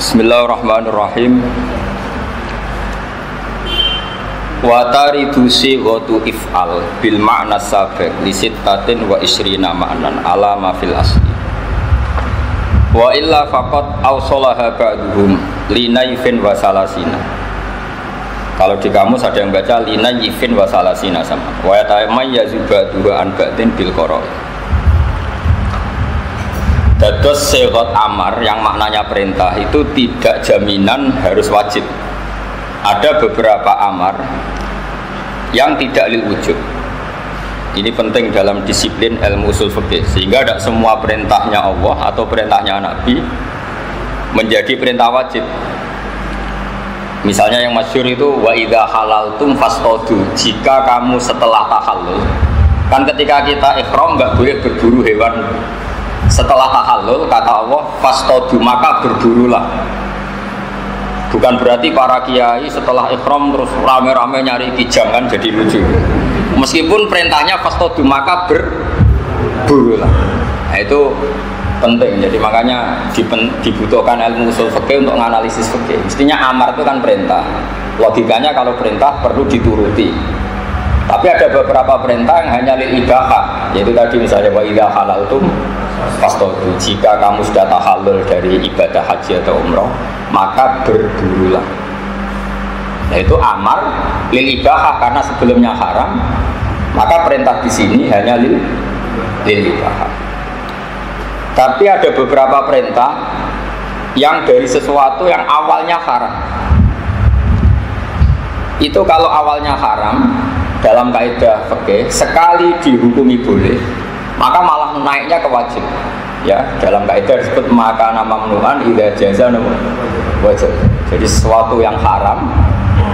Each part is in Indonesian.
Bismillahirrahmanirrahim. Wa taridu sighatu if'al bil ma'na sabiq li sittatin wa isrina ma'nan ala ma fil asli. Wa illa faqat awsalaha ba'duhum linayfin wa salasina. Kalau di kamus ada yang baca linayfin wa salasina sama. Wa yatamayyazu ba'duhu an ba'din bil qara'i. Dados sighat amar yang maknanya perintah itu tidak jaminan harus wajib. Ada beberapa amar yang tidak lil wujub. Ini penting dalam disiplin ilmu usul fikih, sehingga tidak semua perintahnya Allah atau perintahnya Nabi menjadi perintah wajib. Misalnya yang masyhur itu wa idza halaltum fasqadu, jika kamu setelah tahallul, kan ketika kita ihram enggak boleh berburu hewan. Setelah tahallul kata Allah fasqadu, maka berburulah. Bukan berarti para kiai setelah ihram terus rame-rame nyari kijang, kan jadi lucu. Meskipun perintahnya fasqadu maka berburulah. Nah, itu penting. Jadi makanya dibutuhkan ilmu usul fikih untuk menganalisis fikih. Mestinya amar itu kan perintah. Logikanya kalau perintah perlu dituruti. Tapi ada beberapa perintah yang hanya lil ibahah, yaitu tadi misalnya wa idza halaltum fasqadu, jika kamu sudah tahallul dari ibadah haji atau umroh maka berburulah. Nah, itu amar lil ibahah karena sebelumnya haram, maka perintah di sini hanya lil ibahah. Tapi ada beberapa perintah yang dari sesuatu yang awalnya haram. Itu kalau awalnya haram dalam kaidah fikih sekali dihukumi boleh, maka malah naiknya ke wajib. Ya, dalam kaidah disebut maka nama mamnu'an idza jaza wajib. Jadi sesuatu yang haram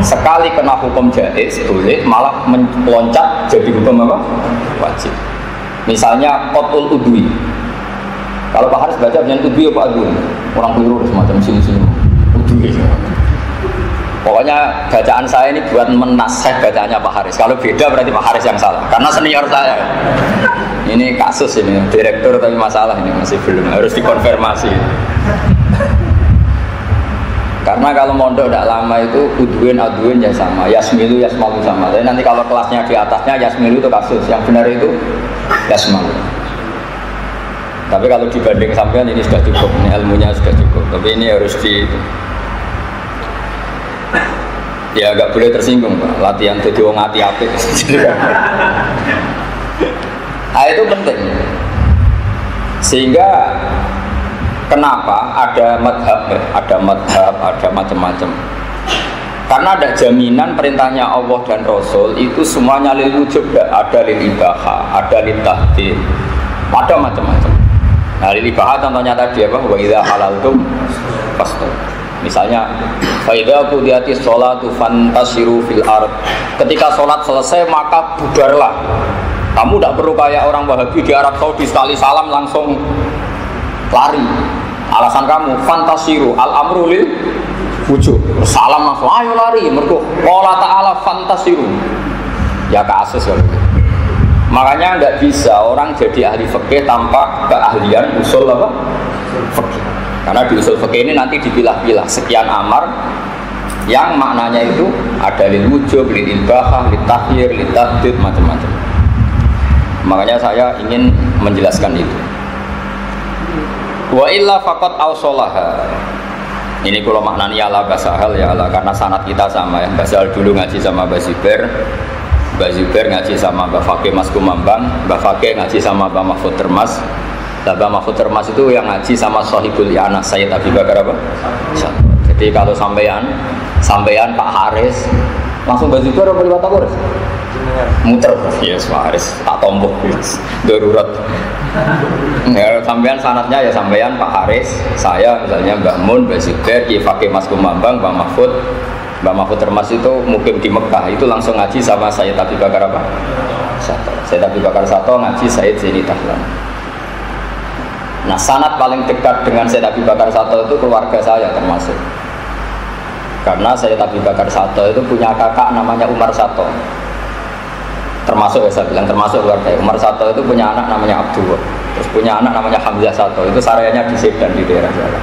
sekali kena hukum jaiz boleh, malah meloncat jadi hukum apa? Wajib. Misalnya qatul udwi. Kalau Pak Haris baca dengan udwi apa udwi? Orang keliru semacam sini-sini. Udwi. Pokoknya bacaan saya ini buat menasih bacaannya Pak Haris. Kalau beda berarti Pak Haris yang salah. Karena senior saya. Ini kasus ini, direktur tapi masalah ini masih belum, harus dikonfirmasi. Karena kalau mondok tidak lama itu udwin ya sama, yasmilu yasmalu sama. Tapi nanti kalau kelasnya di atasnya yasmilu itu kasus, yang benar itu yasmalu. Tapi kalau dibanding sampean ini sudah cukup, ini ilmunya sudah cukup. Tapi ini harus ya agak boleh tersinggung Pak, latihan jadi wong ati apik. Nah, itu penting. Sehingga kenapa ada madhab, ada macam-macam. Karena ada jaminan perintahnya Allah dan Rasul itu semuanya lil wujub, ada lil ibahah, ada lil tahdid, ada macam-macam. Nah, lil ibahah contohnya tadi apa? Wa idza halaltum fasqud. Misalnya fa idza qudiyatis sholatu fantasiru fil ard. Ketika sholat selesai maka bubarlah. Kamu tidak perlu kayak orang Wahabi di Arab Saudi sekali salam langsung lari. Alasan kamu fantasiru al-amru lil wujub. Salam langsung ayo lari mergo qala ta'ala fantasiru. Ya kasus kalau gitu. Makanya nggak bisa orang jadi ahli fikih tanpa keahlian usul apa? Fikih. Karena di usul fikih ini nanti dipilah-pilah sekian amar yang maknanya itu ada lil wujub, lil ibahah, lil tahyir, lil tahdid, macam-macam. Makanya saya ingin menjelaskan itu. Wa illa faqat awsalaha. Ini kalau maknanya ala basahal ya Allah, karena sanad kita sama ya. Basahal dulu ngaji sama Mbak Zubair, Mbak Zubair ngaji sama Mbak Fakih Mas Kumambang, Mbak Fakih ngaji sama Mbak Mahfud Termas. Mbak Mahfud Termas itu yang ngaji sama Sohibul Yana Sayyid Abi Bakar apa? Jadi kalau sampean Pak Haris langsung Mbak Zubair apa lewat Haris? Muter, yes Pak Haris tak tombok, darurat. Ya, sampean sanatnya ya sampean Pak Haris, saya misalnya Mbak Mun, Mbak Zubair, Ki Fakih Mas Kumambang, Mbak Mahfud Termas itu mukim di Mekah itu langsung ngaji sama Sayyid Abi Bakar apa? Sayyid Abi Bakar Sato ngaji Sayyid Zaini Dahlan. Nah, sanad paling dekat dengan Sayyid Abi Bakar Sato itu keluarga saya termasuk. Karena Sayyid Abi Bakar Sato itu punya kakak namanya Umar Sato. Termasuk ya saya bilang termasuk keluarga. Umar Sato itu punya anak namanya Abdullah. Terus punya anak namanya Hamzah Sato. Itu saryanya di Sedan di daerah Jawa.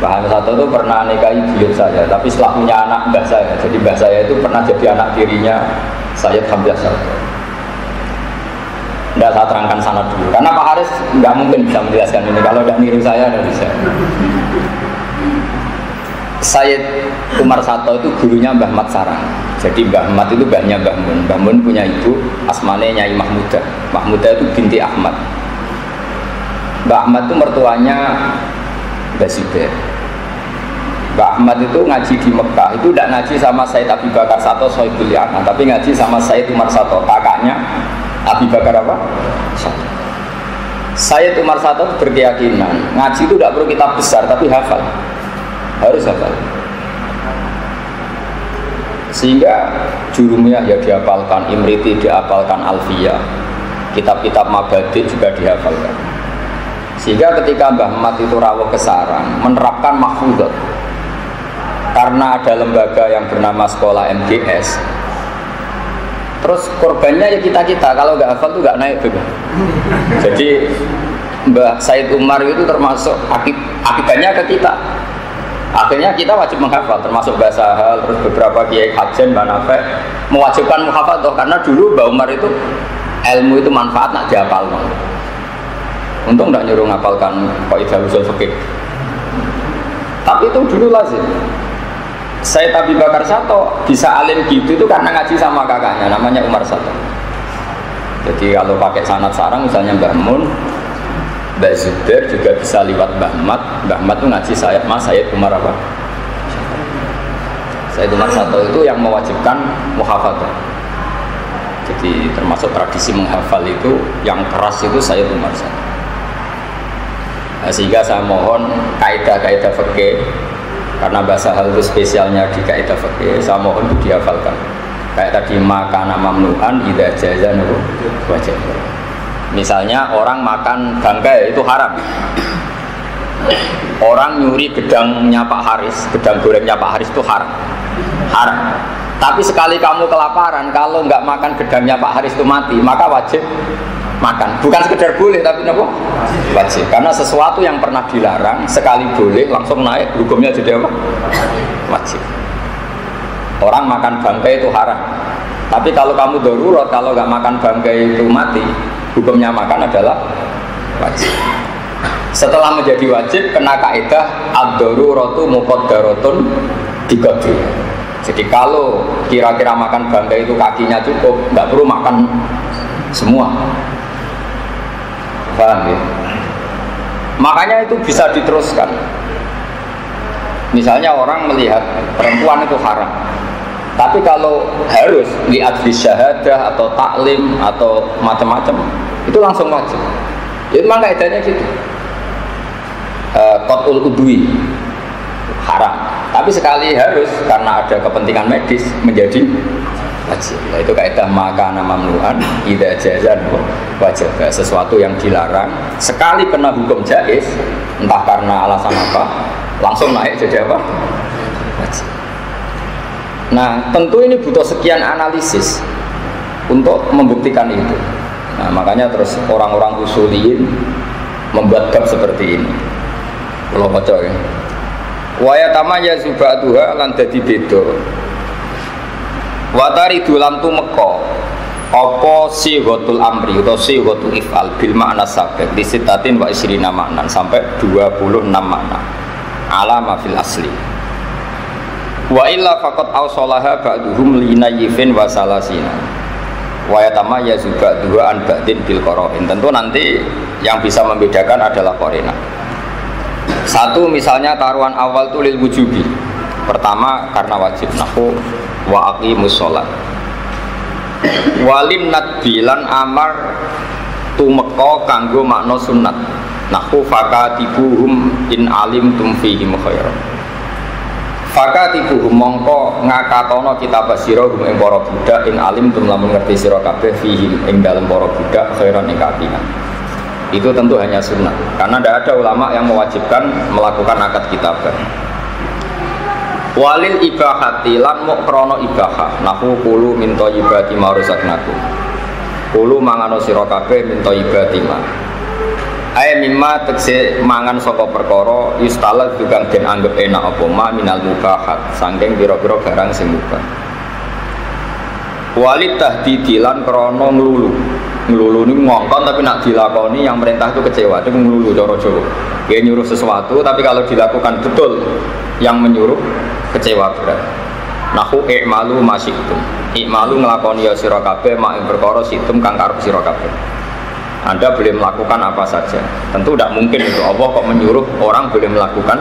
Mbah Hamid Sato itu pernah nikahi buyut saya, tapi setelah punya anak mbah saya. Jadi mbah saya itu pernah jadi anak tirinya Sayyid Hamzah Sato. Tidak saya terangkan sana dulu, karena Pak Haris nggak mungkin bisa menjelaskan ini. Kalau tidak niru saya, tidak bisa. Sayyid Umar Sato itu gurunya Mbah Mat Sarang. Jadi Mbah Mat itu mbahnya Mbah Mun. Mbah Mun punya ibu, asmane Nyai Mahmudah. Mahmudah itu binti Ahmad. Mbah Ahmad itu mertuanya Mbah Zubair. Mbah Ahmad itu ngaji di Mekah, itu tidak ngaji sama Sayyid Abi Bakar Sato Sohibul Yana, tapi ngaji sama Sayyid Umar Sato, kakaknya Abi Bakar apa? Sato. Sayyid Umar Sato berkeyakinan ngaji itu tidak perlu kitab besar, tapi hafal, harus hafal. Sehingga jurumiyah ya dihafalkan, Imriti dihafalkan, Alfiyah, kitab-kitab Mabadi juga dihafalkan. Sehingga ketika Mbah Mat itu rawuh ke sarang, menerapkan mahfudot. Karena ada lembaga yang bernama Sekolah MGS, terus korbannya ya kita-kita, kalau nggak hafal tuh nggak naik juga. Jadi Mbah Said Umar itu termasuk akibatnya ke kita. Akhirnya kita wajib menghafal, termasuk bahasa hal, terus beberapa kiai hajen, Mbah Nafek mewajibkan muhafadzah, karena dulu Mbah Umar itu ilmu itu manfaat nak dihafal. Untung nggak nyuruh ngapalkan kaidah usul fikih. Tapi itu dulu lazim. Sayyid Abi Bakar Sato bisa alim gitu itu karena ngaji sama kakaknya, namanya Umar Sato. Jadi kalau pakai sanad sarang misalnya Mbah Mun, Mbah Zubair juga bisa lewat Mbah Mat. Mbah Mat itu ngaji Sayyid Umar apa? Sayyid Umar Sato itu yang mewajibkan muhafadzah. Jadi termasuk tradisi menghafal itu yang keras itu Sayyid Umar Sato. Nah, sehingga saya mohon kaidah-kaidah fikih, karena bahasa hal itu spesialnya di kaidah fikih, saya mohon itu dihafalkan. Kayak tadi makana mamnu'an idza jaza wajib. Misalnya orang makan bangkai itu haram. Orang nyuri gedangnya Pak Haris, gedang gorengnya Pak Haris itu haram. Haram. Tapi sekali kamu kelaparan, kalau nggak makan gedangnya Pak Haris itu mati, maka wajib makan. Bukan sekedar boleh, tapi apa? Wajib. Karena sesuatu yang pernah dilarang sekali boleh langsung naik, hukumnya jadi apa? Wajib. Orang makan bangkai itu haram. Tapi kalau kamu darurat, kalau nggak makan bangkai itu mati, hukumnya makan adalah wajib. Setelah menjadi wajib, kena kaidah ad-daruratu muqaddaratun biqadri. Jadi kalau kira-kira makan bangkai itu kakinya cukup, nggak perlu makan semua. Paham ya? Makanya itu bisa diteruskan. Misalnya orang melihat perempuan itu haram, tapi kalau harus lihat di syahadah atau taklim atau macam-macam, itu langsung wajib. Itu memang kaidahnya gitu. Qatul udwi haram, tapi sekali harus karena ada kepentingan medis menjadi wajib. Nah, itu kaidah makana mamnu'an idza jazan wajib. Sesuatu yang dilarang sekali kena hukum jaiz, entah karena alasan apa, langsung naik jadi apa? Wajib. Nah, tentu ini butuh sekian analisis untuk membuktikan itu. Nah, makanya terus orang-orang usuliyin membuat bab seperti ini. Kalau baca ya. Wa yatamaya zubatuha lan dadi beda. Watari dulam tu meko apa sighatul amri atau sighatul ifal bil makna sabab di sitatin wa isrina maknan sampai 26 makna alama fil asli. Wa illa faqat awsalaha ba'duhum linayifin wa salasina. Wa yatamaya zubatuha an ba'din bil qara'in. Tentu nanti yang bisa membedakan adalah qarina. Satu misalnya taruhan awal itu lil wujubi. Pertama karena wajib nahu wa aqimus sholat. Walim nadbilan amar tumeka kanggo makna sunat. Nahu fakatibuhum in alimtum fihim khairan. Fakatibuhum mongko ngakatono kita basira hum ing para budak in alimtum lamun ngerti sira kabeh fihim ing dalem para budak khairan ing kapian. Itu tentu hanya sunnah, karena tidak ada ulama yang mewajibkan melakukan akad kitabah. Walil ibahati lan mukrono ibahah, nahu kulu min thayyibati ma razaqnakum. Kulu mangano sira kabeh min thayyibati ma. Ai mimma tekse mangan saka perkara yustalat tukang den anggap enak apa ma minal mubahat saking pira-pira barang sing mubah. Walid tahdidilan krana nglulu. Nglulu niku ngongkon tapi nak dilakoni yang perintah itu kecewa, itu nglulu cara Jawa. Dia nyuruh sesuatu tapi kalau dilakukan betul yang menyuruh kecewa berat. Nahu i'malu masyitum. I'malu nglakoni ya sira kabeh mak ing perkara situm kang karep sira kabeh. Anda boleh melakukan apa saja. Tentu tidak mungkin itu Allah kok menyuruh orang boleh melakukan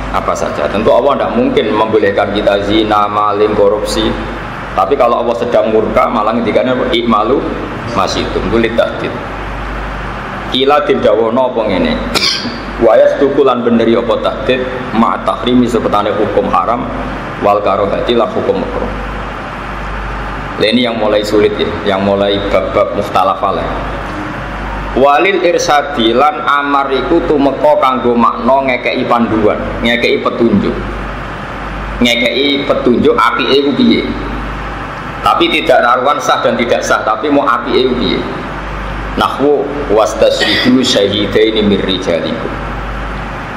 apa saja. Tentu Allah tidak mungkin membolehkan kita zina, maling, korupsi. Tapi kalau Allah sedang murka malah ngendikane i'malu masyitum kulit tahdid. Ila didawono apa ngene. Wa yastukulan beneri apa tahdid ma tahrimi sepetane hukum haram wal karahati lan hukum makruh. Ini yang mulai sulit ya, yang mulai bab-bab mukhtalafah. Walil irsadi lan amar iku tumeka kanggo makna ngekeki panduan, ngekeki petunjuk. Ngekeki petunjuk apike iku piye. Tapi tidak naruhan sah dan tidak sah, tapi mau apike iku piye. Nahwu wastasyidu syahidaini mir rijalikum.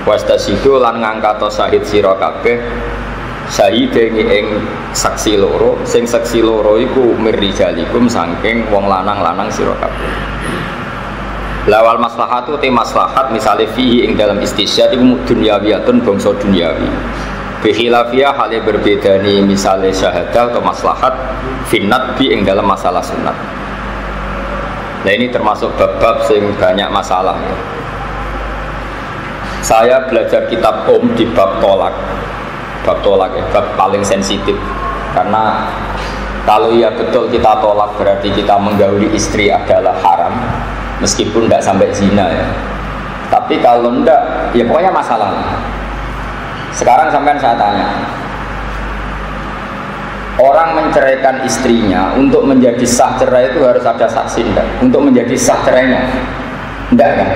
Wastasyidu lan ngangkat syahid sira kabeh syahidaini ing saksi loro, sing saksi loro iku mir rijalikum saking wong lanang-lanang sira kabeh. Lawal maslahatu te maslahat misale fihi ing dalam istisyad iku dunyawiyatun bangsa dunyawi. Bihilafiyah hale berbeda nih misale syahadah atau maslahat finnat bi ing dalam masalah sunat. Nah ini termasuk bab-bab sing banyak masalah ya. Saya belajar kitab di bab tolak. Bab tolak ya, bab paling sensitif. Karena kalau ya betul kita tolak berarti kita menggauli istri adalah haram. Meskipun tidak sampai zina ya, tapi kalau tidak, ya pokoknya masalah. Sekarang sampean saya tanya, orang menceraikan istrinya untuk menjadi sah cerai itu harus ada saksi enggak? Untuk menjadi sah cerainya, enggak kan?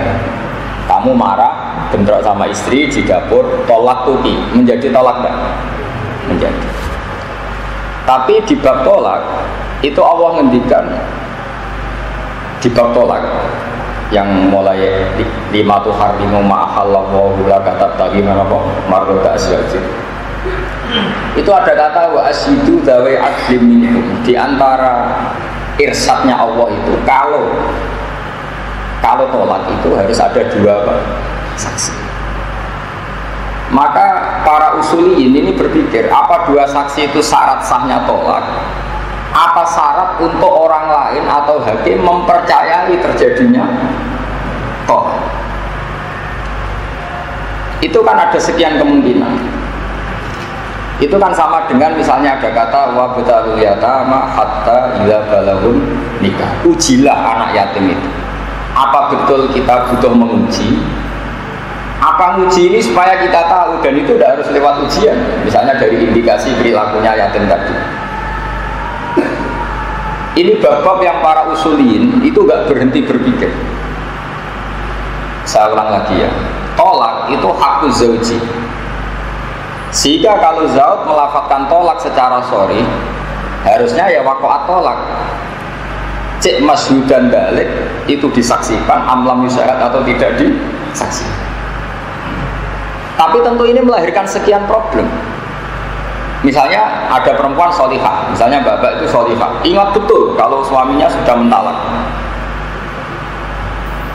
Kamu marah, bentrok sama istri di dapur, tolak tuki, menjadi tolak enggak? Menjadi. Tapi di bab tolak itu Allah ngendikan. Di bab tolak yang mulai lima tuh harimu ma'ahallahu la kata tadi mana kok marrota asyajir itu ada kata wa asyidu dawai adlim minkum di antara irsyadnya Allah itu kalau tolak itu harus ada dua saksi. Maka para usuliyin ini berpikir apa dua saksi itu syarat sahnya tolak, apa syarat untuk orang lain atau hakim mempercayai terjadinya tolak. Itu kan ada sekian kemungkinan. Itu kan sama dengan misalnya ada kata wa batalul yatama hatta ila balaghun nikah. Ujilah anak yatim itu. Apa betul kita butuh menguji? Apa uji ini supaya kita tahu, dan itu tidak harus lewat ujian. Misalnya dari indikasi perilakunya yatim tadi. Ini bab-bab yang para usuliyin itu gak berhenti berpikir. Saya ulang lagi ya, tolak itu hakuz zauji. Sehingga kalau zaud melafadzkan tolak secara sorry, harusnya ya waqa'at tolak. Cek masyhudan balik itu disaksikan, amlam yusyahad atau tidak disaksikan. Tapi tentu ini melahirkan sekian problem. Misalnya ada perempuan solihah, misalnya bapak itu solihah, ingat betul kalau suaminya sudah mentalak.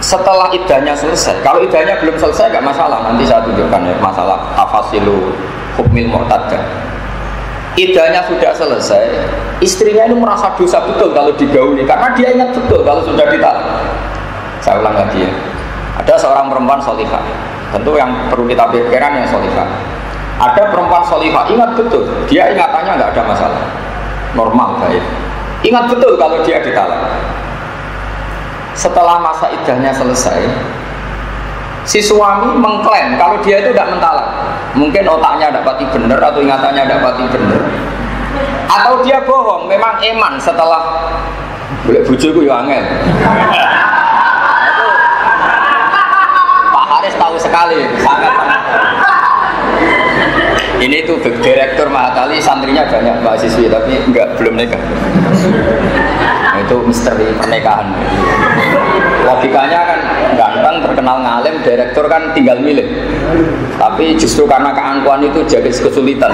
Setelah iddahnya selesai, kalau iddahnya belum selesai nggak masalah, nanti saya tunjukkan ya masalah tafasilu hukmil mu'taddah. Iddahnya sudah selesai, istrinya ini merasa dosa betul kalau digauli, karena dia ingat betul kalau sudah ditalak. Saya ulang lagi ya, ada seorang perempuan solihah, tentu yang perlu kita pikirkan yang solihah. Ada perempuan solihah, ingat betul, dia ingatannya nggak ada masalah, normal baik. Ingat betul kalau dia ditalak. Setelah masa iddahnya selesai, si suami mengklaim kalau dia itu tidak mentalak. Mungkin otaknya tidak pati benar atau ingatannya tidak pati benar, atau dia bohong, memang eman setelah boleh bujuku ya angel. Pak Haris tahu sekali, sangat. Ini tuh direktur Mahatali, santrinya banyak mahasiswi tapi belum nikah. Itu misteri pernikahan. Logikanya kan ganteng, terkenal ngalim, direktur kan tinggal milih. Tapi justru karena keangkuhan itu jadi kesulitan.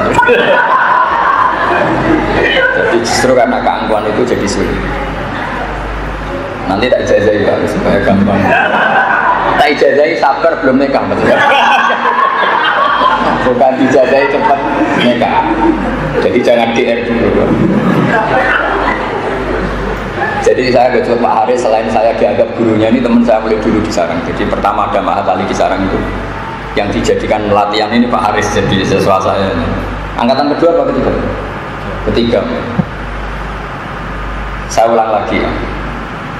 Jadi justru karena keangkuhan itu jadi sulit. Nanti tak ijazahi Pak supaya gampang. Tak ijazahi sabar belum nikah betul. Bukan ijazahi cepat nikah. Jadi jangan DR dulu. Jadi saya kecuali Pak Haris, selain saya dianggap gurunya, ini teman saya mulai dulu di Sarang. Jadi pertama ada Mahat Ali di Sarang itu yang dijadikan latihan ini Pak Haris jadi siswa saya. Angkatan kedua apa ketiga? Ketiga. Saya ulang lagi ya.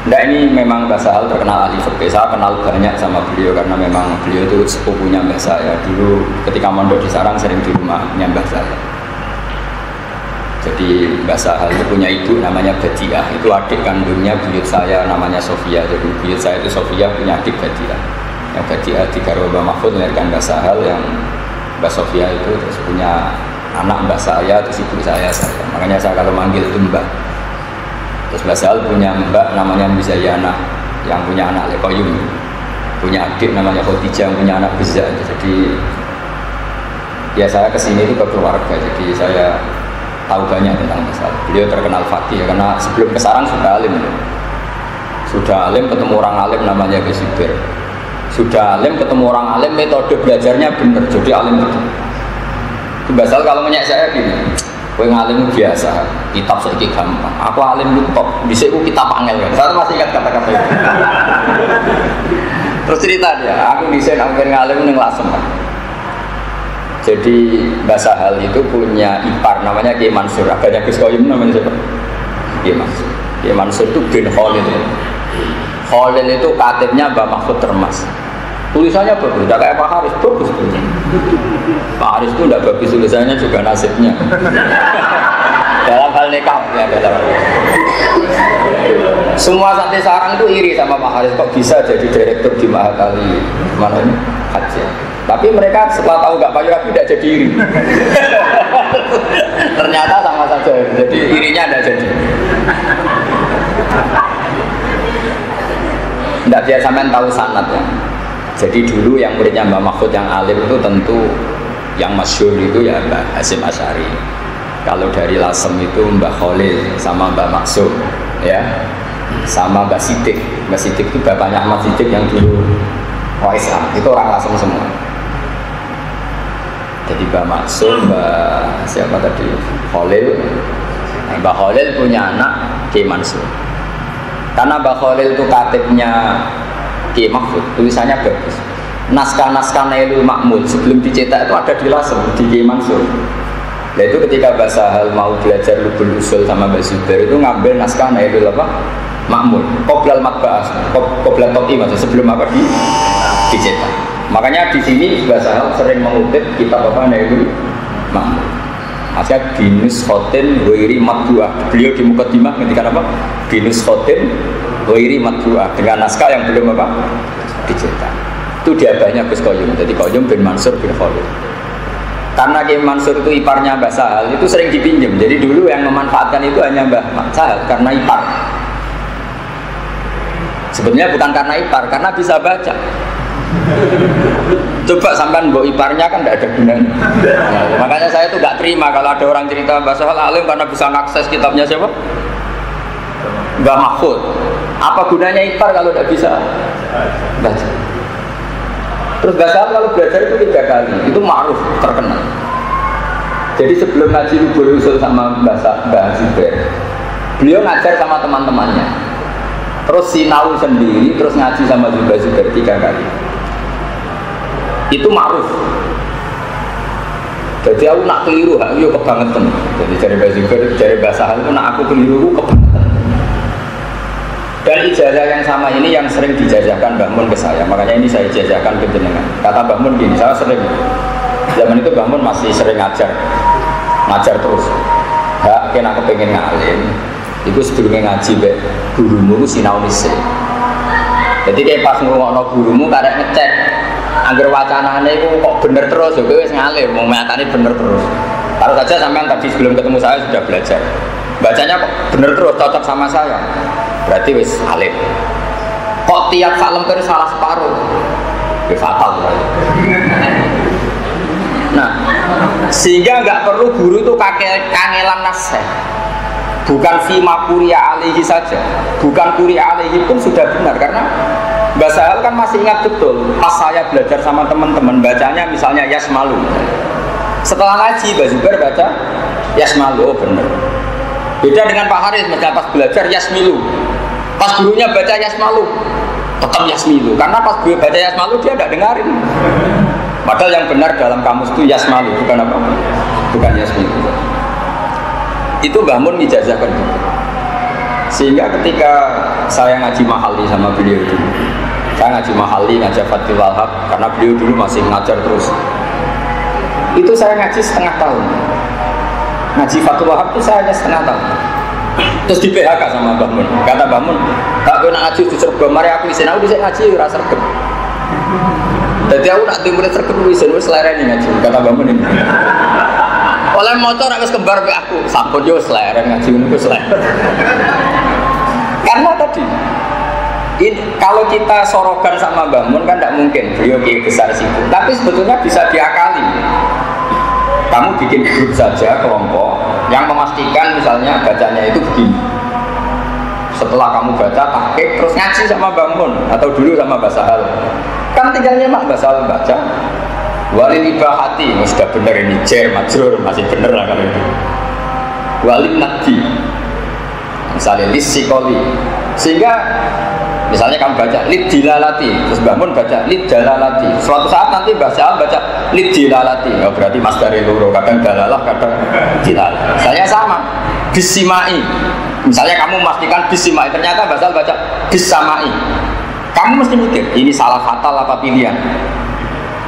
Nah ini memang Mbah Sahal terkenal ahli fikih. Saya kenal banyak sama beliau karena memang beliau itu sepupunya Mbah saya. Dulu ketika mondok di Sarang sering di rumahnya Mbah saya. Jadi Mbah Sahal itu punya ibu namanya Badiah. Itu adik kandungnya buyut saya namanya Sofia. Jadi buyut saya itu Sofia punya adik Badiah. Yang Badiah di Garwa Mbah Mahfud melahirkan Mbah Sahal, yang Mbah Sofia itu terus punya anak Mbah saya, terus ibu saya. Makanya saya kalau manggil itu Mbah. Terus Mbah Sahal punya mbak namanya Mizayana yang punya anak Lekoyum. Punya adik namanya Khadijah yang punya anak Bizza. Jadi ya saya kesini itu ke keluarga. Jadi saya tahu banyak tentang Mbah Sahal. Beliau terkenal fakih ya, karena sebelum ke Sarang sudah alim. Sudah alim ketemu orang alim namanya Gus Zubair. Sudah alim ketemu orang alim, metode belajarnya benar. Jadi alim betul. Mbah Sahal kalau menyek saya gini, kowe ngalim biasa, kitab saiki gampang. Aku alim lu top, dhisik ku kitab angel kan. Saya masih ingat kata-kata itu. Terus cerita dia, aku dhisik angker ngalim ning Lasem. Jadi Mbah Sahal itu punya ipar namanya Kiai Mansur. Agaknya Gus Koyum namanya siapa? Kiai Mansur. Kiai Mansur itu bin Khalil. Khalil itu katibnya Mbah Mahfud Termas. Tulisannya bagus, tidak kayak Pak Haris, bagus. Pak Haris itu tidak bagus tulisannya, juga nasibnya. Dalam hal nikah ya, dalam. Semua santri Sarang itu iri sama Pak Haris, kok bisa jadi direktur di Mahat Ali mana ini Haji. Tapi mereka setelah tahu nggak payu rapi tidak jadi iri. Ternyata sama saja, jadi irinya tidak jadi. Tidak biar sampean tahu sanad ya. Jadi dulu yang muridnya Mbah Mahfud yang alim itu tentu yang masyhur itu ya Mbah Hasyim Asy'ari. Kalau dari Lasem itu Mbah Khalil sama Mbah Maksum ya, sama Mbah Siddiq. Mbah Siddiq itu bapaknya Ahmad Siddiq yang dulu Waisam, itu orang Lasem semua. Jadi Mbah Maksum, Mbah siapa tadi? Khalil. Nah, Mbah Khalil punya anak Kiai Mansur. Karena Mbah Khalil itu katibnya Kiai Mahfud, tulisannya bagus. Naskah-naskah Nailul Ma'mul sebelum dicetak itu ada di Lasem, di Kiai Mansur. Nah itu ketika Mbah Sahal mau belajar Lubul Usul sama Mbah Zubair itu ngambil naskah Nailul Ma'mul, qoblal matba'ah, qoblal to'i maksudnya sebelum apa dicetak. Makanya di sini Mbah Sahal sering mengutip kitab apa Nailul Ma'mul. Maksudnya binus khotin wairi matbu'ah. Beliau di Muqaddimah ketika apa? Binus khotin wairi matbu'ah, dengan naskah yang belum apa? Dicetak. Itu diabahnya Gus Koyum. Jadi Koyum bin Mansur bin Khalil. Karena Kiai Mansur itu iparnya Mbah Sahal, itu sering dipinjam. Jadi dulu yang memanfaatkan itu hanya Mbah Sahal karena ipar. Sebenarnya bukan karena ipar, karena bisa baca. Coba sampean mbok iparnya kan tidak ada gunanya. Nah, makanya saya tuh nggak terima kalau ada orang cerita Mbah Sahal alim karena bisa mengakses kitabnya siapa? Mbah Mahfud. Apa gunanya ipar kalau tidak bisa baca? Terus Mbah Sahal kalau belajar itu 3 kali, itu ma'ruf, terkenal. Jadi sebelum ngaji Lubul Usul sama Mbah Zubair, beliau ngajar sama teman-temannya. Terus sinau sendiri, terus ngaji sama Mbah Zubair 3 kali. Itu ma'ruf. Jadi aku nak keliru, aku kebangetan. Jadi dari Mbah Zubair, dari Mbah Sahal itu nak aku keliru, kebangetan. Dan ijazah yang sama ini yang sering dijazahkan Mbah Mun ke saya. Makanya ini saya ijazahkan ke jenengan. Kata Mbah Mun gini, saya sering zaman itu Mbah Mun masih sering ngajar terus. Hak kena kepengen ngalim. Itu sebelumnya ngaji be gurumu sinau dhisik. Jadi kayak pas ngurungokno gurumu karek ngecek angger wacanane iku kok bener terus yo kowe wis ngalim, mau matane bener terus. Taruh saja sampean tadi sebelum ketemu saya sudah belajar. Bacanya kok bener terus cocok sama saya. Berarti wis alim. Kok tiap sak lembar salah separuh? Ya fatal. Nah, sehingga nggak perlu guru itu kangelan nasihat. Bukan fima kuria alaihi saja, bukan kuria alaihi pun sudah benar karena Mbak Sahal kan masih ingat betul pas saya belajar sama teman-teman bacanya misalnya Yasmalu. Setelah ngaji Mbak Zubair baca Yasmalu, oh benar. Beda dengan Pak Haris, pas belajar Yasmilu. Pas gurunya baca Yasmalu, tetap Yasmilu. Karena pas gue baca Yasmalu dia tidak dengarin. Padahal yang benar dalam kamus itu Yasmalu, bukan apa? Bukan Yasmilu. Itu Mbah Mun ngijazahkan gitu. Sehingga ketika saya ngaji mahali sama beliau dulu, saya ngaji mahali, ngajar Fathul Wahab karena beliau dulu masih ngajar terus. Itu saya ngaji setengah tahun. Ngaji Fathul Wahab itu saya hanya setengah tahun. Terus di PHK sama Mbah Mun. Kata Mbah Mun, tak kena ngaji di Sergem, mari aku isin, aku bisa ngaji rasa sergem. Jadi aku nak timur sergem isin, wis lereni ngaji. Kata Mbah Mun ini. Oleh motor harus kembar be aku, sampun yo seleren ngaji niku seleren. Karena tadi kalau kita sorogan sama Mbah Mun kan tidak mungkin beliau kiai besar sibuk, tapi sebetulnya bisa diakali. Kamu bikin grup saja kelompok yang memastikan misalnya bacanya itu begini. Setelah kamu baca tahqiq terus ngaji sama Mbah Mun atau dulu sama Mbah Sahal. Kan tinggal nyemak Mbah Sahal baca. Walil ibahati, sudah benar ini jer, majrur, masih benar lah kalau itu. Walil nadhi, misalnya lisikoli, sehingga misalnya kamu baca lid dilalati, terus bangun baca lid dalalati. Suatu saat nanti bahasa baca lid dilalati, oh, berarti mas dari loro, kadang dalalah, kadang dilal. Misalnya sama, bisimai. Misalnya kamu memastikan bisimai, ternyata bahasa baca bisamai. Kamu mesti mikir, ini salah fatal apa pilihan?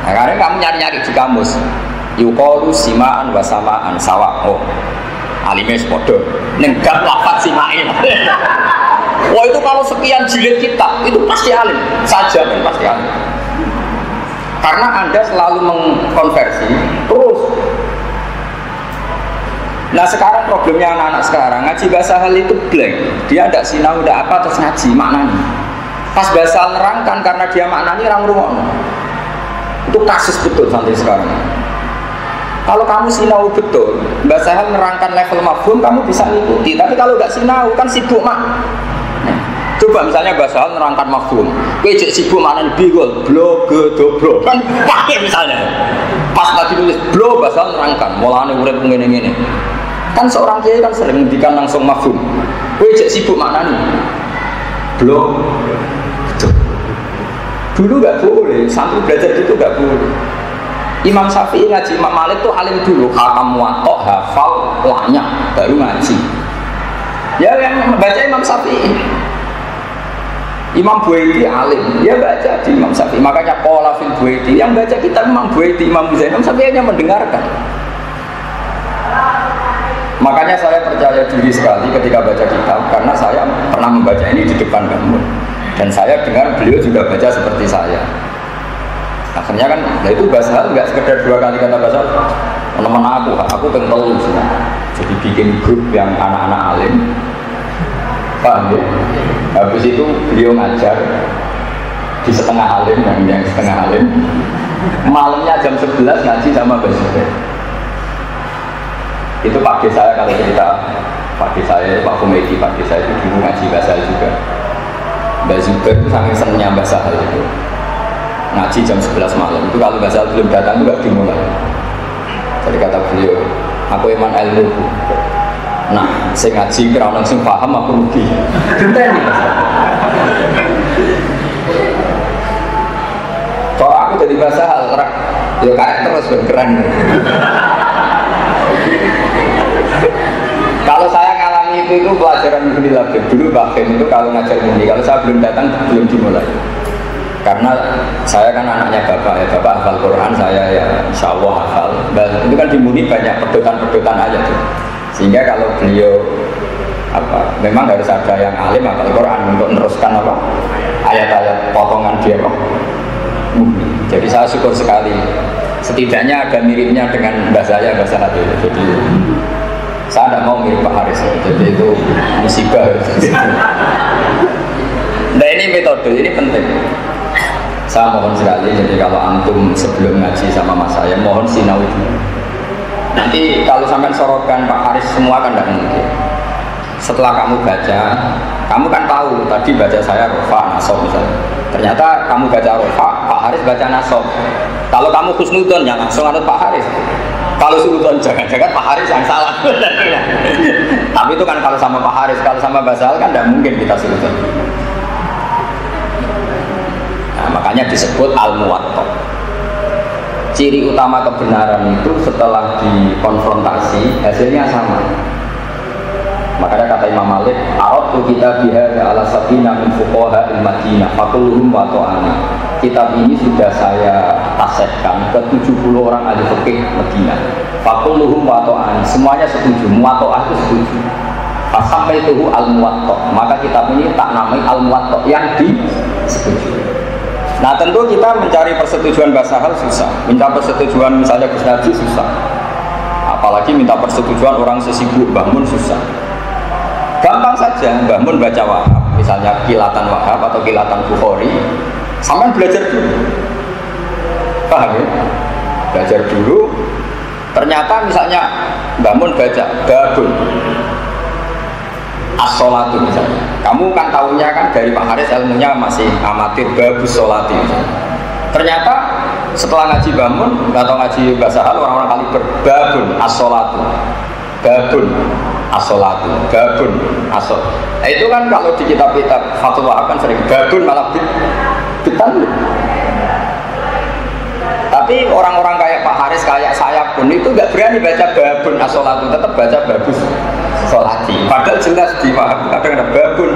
Nah, karena kamu nyari-nyari di kamus yuqalu simaan wa samaan sawa. Oh, alime sepodo nenggak lafaz simain. Wah, itu kalau sekian jilid kitab itu pasti alim saja, pasti alim. Karena Anda selalu mengkonversi terus. Nah, sekarang problemnya anak-anak sekarang ngaji bahasa hal itu blank. Dia tidak sinau, tidak apa terus ngaji maknanya. Pas bahasa nerangkan karena dia maknanya orang rumah. Itu kasus betul sampai sekarang. Kalau kamu sinau betul, Mbak Sahal nerangkan level mafhum, kamu bisa ngikuti. Tapi kalau nggak sinau, kan sibuk mak. Nah, coba misalnya Mbak Sahal nerangkan mafhum, kejek sibuk maknanya bigol, blo, ge, dobro, kan pakai misalnya. Pas lagi nulis blo, Mbak Sahal nerangkan, mulanya urip ngene-ngene. Kan seorang kiai kan sering ngendikan langsung mafhum. Kejek sibuk maknanya blo. Dulu nggak boleh, santri belajar itu nggak boleh. Imam Syafi'i ngaji Imam Malik tuh alim dulu, hakam watok, hafal, lanya, baru ngaji. Ya yang baca Imam Syafi'i. Imam Buaiti alim, dia baca di Imam Syafi'i. Makanya pola fil Buaiti, yang baca kita Imam Buaiti, Imam Zainal, Imam Syafi'i hanya mendengarkan. Makanya saya percaya diri sekali ketika baca kitab, karena saya pernah membaca ini di depan kamu. Dan saya dengar beliau juga baca seperti saya. Akhirnya kan, nah itu bahasa hal nggak sekedar 2 kali kata bahasa. Teman aku kental semua. Jadi bikin grup yang anak-anak alim. Paham ya? Habis itu beliau ngajar di setengah alim, yang setengah alim. Malamnya jam 11 ngaji sama Mbak Zubair. Itu Pak D saya kalau cerita, Pak D saya itu Pak Komedi, Pak D saya itu dulu ngaji bahasa juga. Mbak Zubair itu sangat senangnya Mbak Sahal itu ngaji jam 11 malam. Itu kalau Mbak Sahal belum datang itu gak dimulai. Jadi kata beliau, aku iman ilmu. Nah, saya ngaji kira orang sing paham aku rugi. Genteni. Kalau aku jadi Mbak Sahal, ya karek terus keren. Kalau saya ngalami itu pelajaran Muni Labib. Dulu Bahkan itu kalau ngajar Muni, kalau saya belum datang belum dimulai. Karena saya kan anaknya bapak ya, bapak hafal Quran, saya ya insya Allah hafal. Dan itu kan di Muni banyak pedotan-pedotan aja tuh. Sehingga kalau beliau memang harus ada yang alim hafal Quran untuk meneruskan ayat-ayat potongan dia Muni. Jadi saya syukur sekali. Setidaknya ada miripnya dengan bahasa hati. Jadi saya tidak mau mirip Pak Haris, jadi itu musibah. Nah ini metode, ini penting. Saya mohon sekali, jadi kalau antum sebelum ngaji sama mas saya, mohon sinau dulu. Nanti kalau sampai sorotkan Pak Haris semua kan tidak mungkin. Setelah kamu baca, kamu kan tahu tadi baca saya rofa, nasob misalnya. Ternyata kamu baca rofa, Pak Haris baca nasob. Kalau kamu husnudon, ya langsung anut Pak Haris. Kalau sultan jangan-jangan Pak Haris yang salah. Tapi itu kan kalau sama Pak Haris, kalau sama Basal kan tidak mungkin kita sultan. Nah, makanya disebut al-muwatta. Ciri utama kebenaran itu setelah dikonfrontasi hasilnya sama. Makanya kata Imam Malik, "Aratu kita biha ala sabina min fuqaha al-Madinah, faquluhum wa ta'ana." Kitab ini sudah saya tasihkan ke 70 orang ahli fikih Madinah. Faquluhum wa ta'ana, semuanya setuju, muwatta'ah itu setuju. Sampai itu al-muwatta', maka kitab ini tak namai al-muwatta' yang disetujui. Nah tentu kita mencari persetujuan Basahal susah, minta persetujuan misalnya Gus Naji susah, apalagi minta persetujuan orang sesibuk Mbah Mun susah. Gampang saja, Mbah Mun baca Wahab, misalnya kilatan Wahab atau kilatan Bukhari, sampai belajar dulu, paham ya? Belajar dulu, ternyata misalnya Mbah Mun baca Babun as-sholatu misalnya, kamu kan tahunya kan dari Pak Haris ilmunya masih amatir, babus sholati misalnya. Ternyata setelah ngaji Bamun atau ngaji Basahal, orang-orang kali berbabun as-sholatu, babun as-sholatu, babun as-shol. Nah, itu kan kalau di kitab-kitab fatwa kan sering babun malah bitan. Tapi orang-orang kayak Pak Haris, kayak saya pun itu nggak berani baca babun as-sholatu, tetap baca babus sholati. Padahal jelas dipahami kadang ada babun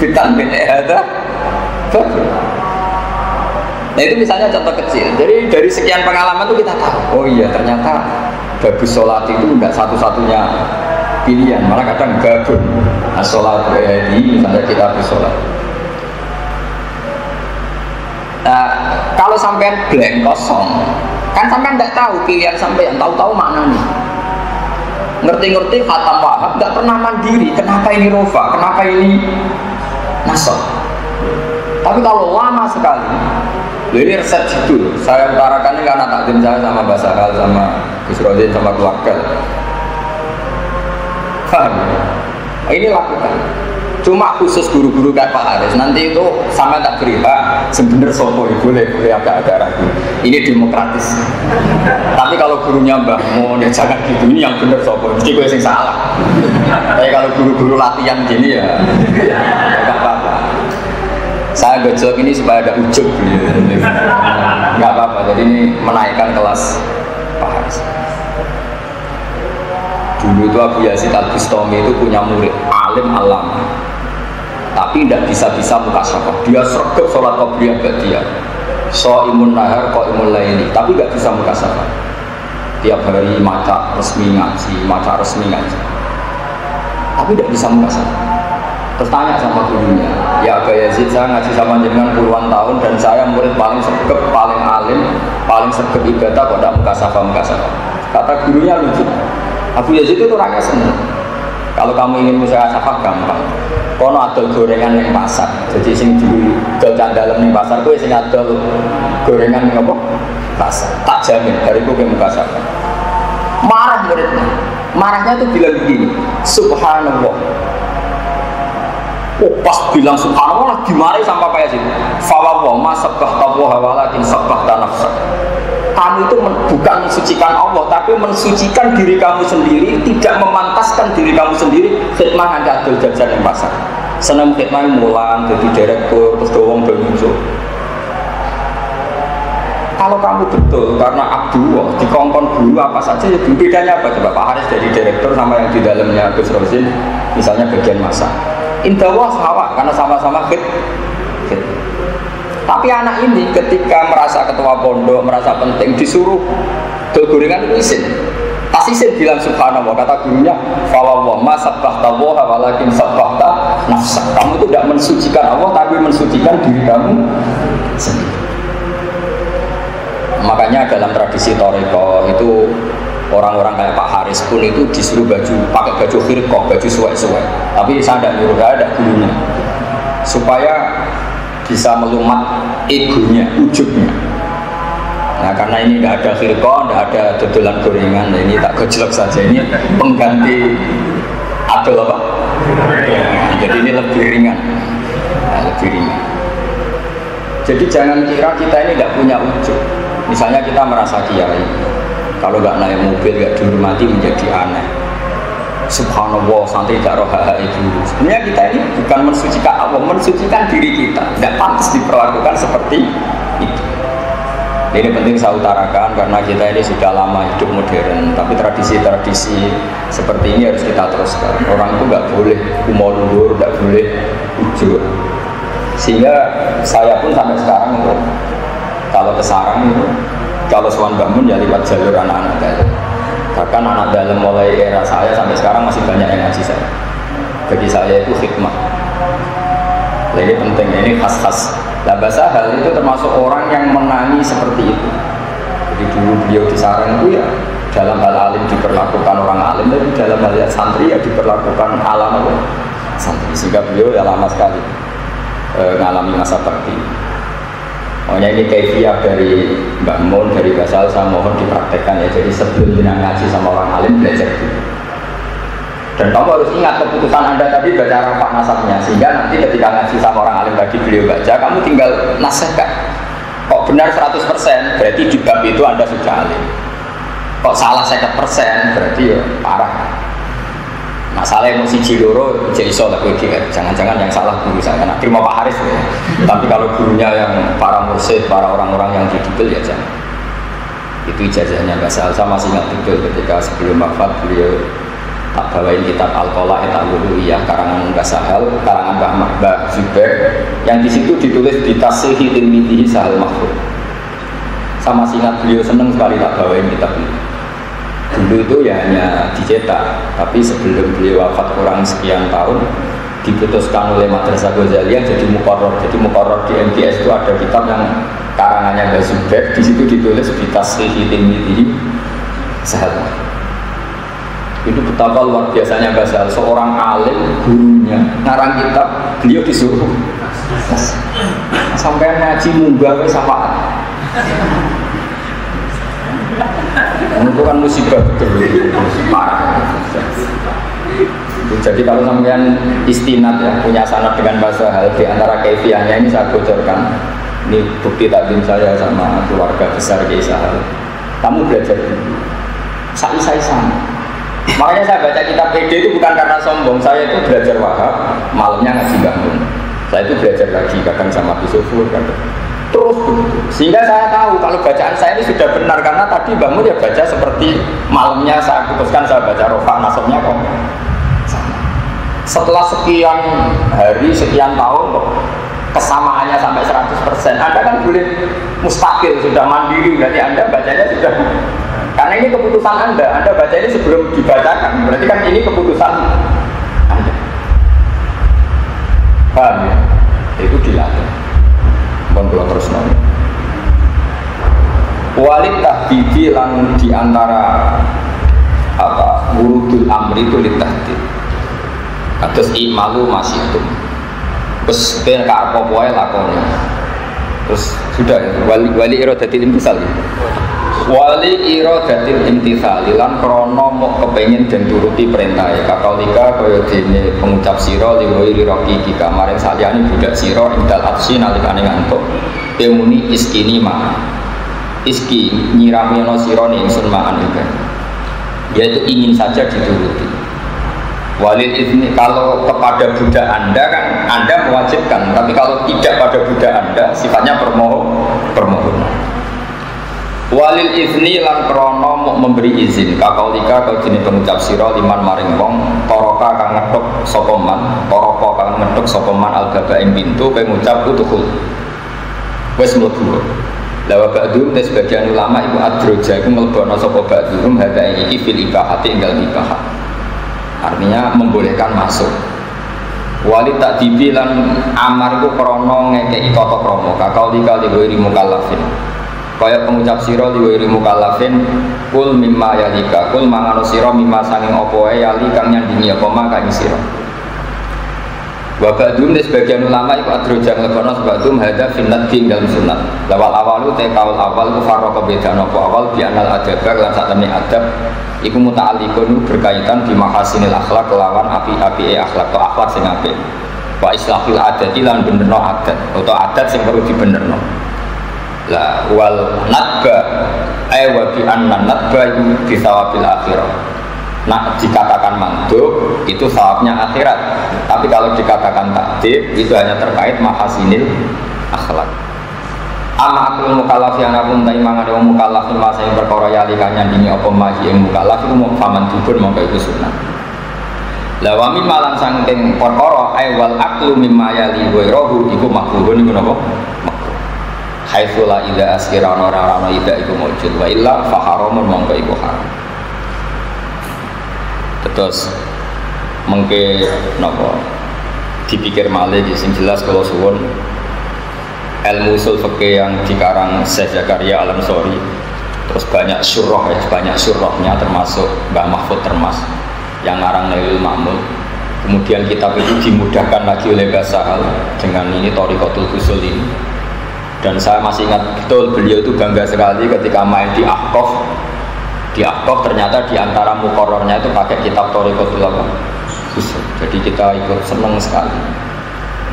bitan bin ehada babun. Nah itu misalnya contoh kecil. Jadi dari sekian pengalaman itu kita tahu, oh iya ternyata babus sholati itu tidak satu-satunya pilihan, malah kadang babun as-sholatu misalnya kita bersolat. Nah, kalau sampai blank kosong, kan sampai tidak tahu pilihan sampai yang tahu-tahu makna nih. Ngerti-ngerti khatam Wahab, nggak pernah mandiri. Kenapa ini rofa? Kenapa ini nasab? Tapi kalau lama sekali, ini resep judul. Saya utarakan ini karena takdim saya sama Basahal, sama Gus Rodin, sama keluarga. Paham? Ini lakukan. Cuma khusus guru-guru kayak Pak Haris, nanti itu sama tak beri hak sebenar sopo, boleh agak-agak ragu. Ini demokratis. Tapi kalau gurunya Mbah Mun, ya jangan gitu, ini yang benar sopo, mesti gue yang salah. Tapi kalau guru-guru latihan gini ya nggak apa-apa. Saya gojok ini supaya ada ujub gitu. Nggak apa-apa, jadi ini menaikkan kelas Pak Haris. Dulu itu Abu Yazid Al-Bustami itu punya murid alim alama, tapi tidak bisa muka syafah. Dia sergap sholat qabliyah ba'diyah, shaimun nahar qaimun laili, tapi tidak bisa muka syafah. Tiap hari maca resmi ngaji, tapi tidak bisa muka syafah. Terus tanya sama gurunya, ya Abu Yazid, saya ngaji sama jenengan puluhan tahun dan saya murid paling sergap, paling alim, paling sergap ibadah kok tidak muka syafah. Kata gurunya lucu, Abu Yazid itu orangnya senang. Kalau kamu ingin musaha syafah gampang. Kono adol gorengan yang pasar. Jadi sing didol dalam ning pasar kuwi sing adol gorengan ning apa? Pasar. Tak jamin dari ku ke muka syafah. Marah muridnya. Marahnya tuh bilang begini, subhanallah. Oh pas bilang subhanallah dimarahi sampai kayak sini. Fawwah ma sabbah tawaha walakin sabbah nafsak. Kamu itu bukan mensucikan Allah, tapi mensucikan diri kamu sendiri, tidak memantaskan diri kamu sendiri. Khidmah ada adol jajan yang pasar. Senang khidmah mulang, jadi direktur, terus doang muncul. Kalau kamu betul karena abdullah dikongkon guru apa saja, ya bedanya apa coba? Pak Haris jadi direktur sama yang di dalamnya Gus Rosin, misalnya bagian masak. Indahwah hawa karena sama-sama khidmah. Tapi anak ini ketika merasa ketua pondok, merasa penting, disuruh dol gorengan itu isin. Pas isin bilang subhanallah, kata gurunya, fawwah ma sabbahta waha walakin sabbahta nafsak. Kamu itu tidak mensucikan Allah, tapi mensucikan diri kamu sendiri. Makanya dalam tradisi Thariqah itu orang-orang kayak Pak Haris pun itu disuruh pakai baju khirqah, baju suwek-suwek. Tapi saya tidak nyuruh, ada gurunya supaya bisa melumat egonya, ujubnya. Nah karena ini nggak ada firqah, nggak ada dodolan gorengan, nah, ini tak gojlok saja, ini pengganti adol apa? Jadi ini lebih ringan, nah, lebih ringan. Jadi jangan kira kita ini nggak punya ujub. Misalnya kita merasa kiai, kalau nggak naik mobil nggak dihormati menjadi aneh. Subhanallah, santri tidak roh hak itu. Sebenarnya kita ini bukan mensucikan Allah, mensucikan diri kita. Tidak pantas diperlakukan seperti itu. Ini penting saya utarakan karena kita ini sudah lama hidup modern, tapi tradisi-tradisi seperti ini harus kita teruskan. Orang itu nggak boleh umur luhur, nggak boleh ujur. Sehingga saya pun sampai sekarang itu, kalau ke sarang itu, kalau sowan bangun ya lewat jalur anak-anak dalam. Bahkan anak dalam mulai era saya sampai sekarang masih banyak yang ngaji saya. Bagi saya itu khidmah. Nah, ini penting, ini khas-khas. Nah, bahasa hal itu termasuk orang yang menangi seperti itu. Jadi dulu beliau di sarang itu ya dalam hal alim diperlakukan orang alim, tapi dalam hal santri ya diperlakukan alam apa? Santri. Sehingga beliau ya lama sekali mengalami masa seperti ini. Makanya ini kaifiah dari Mbak Mun, dari Basal, saya mohon dipraktekkan ya. Jadi sebelum kita ngaji sama orang alim, belajar dulu. Dan kamu harus ingat keputusan Anda tadi baca rapat nasabnya, sehingga nanti ketika ngaji sama orang alim tadi beliau baca, kamu tinggal nasihatkan. Kok benar 100%, berarti di bab itu Anda sudah alim. Kok salah 50%, berarti ya parah. Masalah emosi Ciloro, Jaiso lah gue jangan-jangan yang salah guru saya, nah, terima Pak Haris ya. Tapi kalau gurunya yang para mursyid, para orang-orang yang didikil ya jangan. Itu ijazahnya Mbak Sal, saya masih ingat betul ketika sebelum wafat beliau tak bawain kitab Al-Qola Etaluluiyah karangan Mbak Sahal, karangan Mbak Zubair, yang di situ ditulis di Tashihi Tilmidihi Sahal Mahfud. Saya masih ingat beliau senang sekali tak bawain kitab ini. Dulu itu ya hanya dicetak, tapi sebelum beliau wafat kurang sekian tahun diputuskan oleh Madrasah Ghazaliyah jadi muqarrar. Jadi muqarrar di MTS itu ada kitab yang karangannya Mbah Zubair, di situ ditulis di Tashihi Tilmidihi Sahal. Itu betapa luar biasanya Mbah Sahal, seorang alim gurunya ngarang kitab, beliau disuruh sampai ngaji munggah ke syafaat. Itu kan musibah betul, parah. Jadi kalau sampean istinad ya punya sanad dengan bahasa hal di antara kaifiahnya ini saya bocorkan. Ini bukti takdim saya sama keluarga besar Kiai Sahal. Kamu belajar dulu. Saya sama. Makanya saya baca kitab PD itu bukan karena sombong. Saya itu belajar wahab, malamnya ngaji bangun. Saya itu belajar lagi kadang sama Bisufur kadang. Terus begitu. Sehingga saya tahu kalau bacaan saya ini sudah benar karena tadi bangun ya baca seperti malamnya saya putuskan saya baca rofa nasabnya kok sama. Setelah sekian hari, sekian tahun kok kesamaannya sampai 100%. Anda kan boleh mustakil, sudah mandiri, berarti Anda bacanya sudah, karena ini keputusan Anda baca ini sebelum dibacakan, berarti kan ini keputusan Anda. Paham ya? Itu dilatih. Belum terus nol. Walid tahdidi lan diantara apa wurudul amri itu litahdid. Atas imalu masih itu. Terus ben karep apa wae lakone. Terus sudah ya, wali iradatil imtisal. Wali iradatil imtisal lan krana mok kepengin den turuti perintah ya kaulika kaya dene pengucap sira liwiri roki kita maring saliyane budak sira indal atsi nalikane ngantuk emuni iskini ma iski nyirami ana sira ning ingsun maan iki yaitu ingin saja dituruti. Walil izni kalau kepada budak Anda kan Anda mewajibkan, tapi kalau tidak pada budak Anda sifatnya permohonan. Walil izni lan krono mau memberi izin kakaulika kau jenis pengucap siro liman maring wong toroka kang ngedok sokoman toroko kang ngedok sokoman al baba ing pintu pengucap utuhul wes mlebu. Lawa ba'dhum tes sebagian ulama iku adroja iku mlebono sapa ba'dhum hada iki fil ibahati inggal ibahah. Artinya membolehkan masuk. Wali tak dibilang amar iku krono ngekeki tata krama kakaulika liwiri mukallafin. Kaya pengucap sira liwiri mukallafin kul mimma yalika kul mangano sira mimma sanging apa wae yali kang nyandingi apa maka ing sira. Wabadum di sebagian ulama itu adrojang lekono sebadum hada finnat din dalam sunat. Lawal awal itu tekawal awal itu farroqa beda nopo awal bianal adabah lan saat temui adab. Iku muta'alikun berkaitan di mahasinil akhlak lawan api-api akhlak atau akhlak sing apik. Wa islahil adati lan benerno adat atau adat sing perlu dibenerno. Lah wal nadba wa bi anna nadba itu bisawabil akhirah. Nah dikatakan mandub itu sawabnya akhirat, tapi kalau dikatakan takdir itu hanya terkait mahasinil akhlak. Ama akul mukallaf yang apun ta imangan wong mukallaf masa yang perkara yalikannya dini apa maji yang mukallaf iku mau faman dubun mongko iku sunah. La wa mimma lan saking perkara wal aklu mimma yali ghairuhu iku makruhun iku napa? Makruh. Haitsu la idza askira ora ida iku mujud wa illa fa haramun mongko iku haram. Terus mengke napa dipikir malih sing jelas kalau suwun ilmu usul fikih yang dikarang Syekh Zakaria Al-Ansori terus banyak syurah ya, banyak syurahnya termasuk Mbah Mahfud Termas yang ngarang Nailul Ma'mul. Kemudian kitab itu dimudahkan lagi oleh Mbah Sahal dengan ini Thariqatul Usul ini. Dan saya masih ingat betul beliau itu bangga sekali ketika main di Ahqaf. Di Ahqaf ternyata di antara muqarrarnya itu pakai kitab Thariqatul Usul. Jadi kita ikut senang sekali.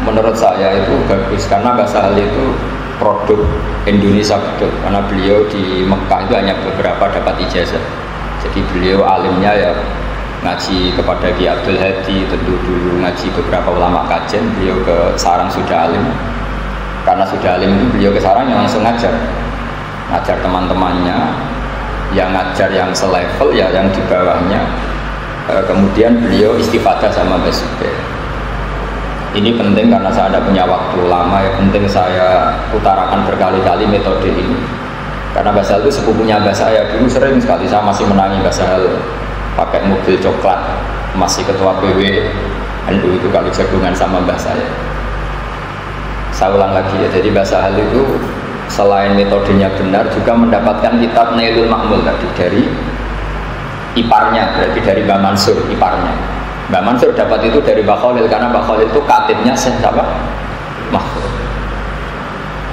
Menurut saya itu bagus karena Mbah Sahal itu produk Indonesia betul karena beliau di Mekah itu hanya beberapa dapat ijazah. Jadi beliau alimnya ya ngaji kepada Ki Abdul Hadi, tentu dulu ngaji beberapa ulama kajen, beliau ke Sarang sudah alim. Karena sudah alim itu beliau ke Sarang yang langsung ngajar teman-temannya, yang ngajar yang selevel ya yang di bawahnya. Kemudian beliau istifadah sama Mbah Zubair. Ini penting karena saya tidak punya waktu lama ya, penting saya utarakan berkali-kali metode ini. Karena Mbah Sahal itu sepupunya Mbah saya, dulu sering sekali saya masih menangi Mbah Sahal pakai mobil coklat, masih ketua PW NU itu kalau jagungan sama Mbah saya. Saya ulang lagi ya, jadi Mbah Sahal itu selain metodenya benar juga mendapatkan kitab Nailul Ma'mul tadi dari iparnya, berarti dari Mbah Mansur iparnya. Mbah Mansur dapat itu dari Mbah Khalil karena Mbah Khalil itu katibnya Syekh siapa? Mahfud.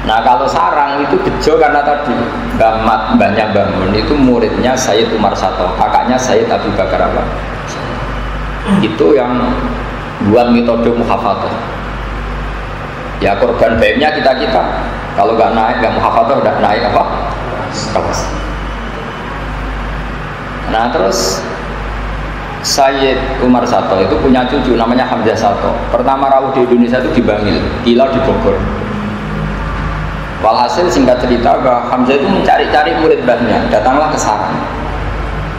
Nah kalau Sarang itu bejo karena tadi mbahnya Mbah Mun itu muridnya Sayyid Umar Sato, kakaknya Sayyid Abu Bakar apa? Itu yang buat metode muhafadzah. Ya korban baiknya kita kalau nggak naik nggak muhafadzah udah naik apa? Kelas. Nah terus Sayyid Umar Sato itu punya cucu namanya Hamzah Sato. Pertama rawuh di Indonesia itu di Bangil, Kila di Bogor. Walhasil singkat cerita bahwa Hamzah itu mencari-cari murid mbahnya, datanglah ke Sarang,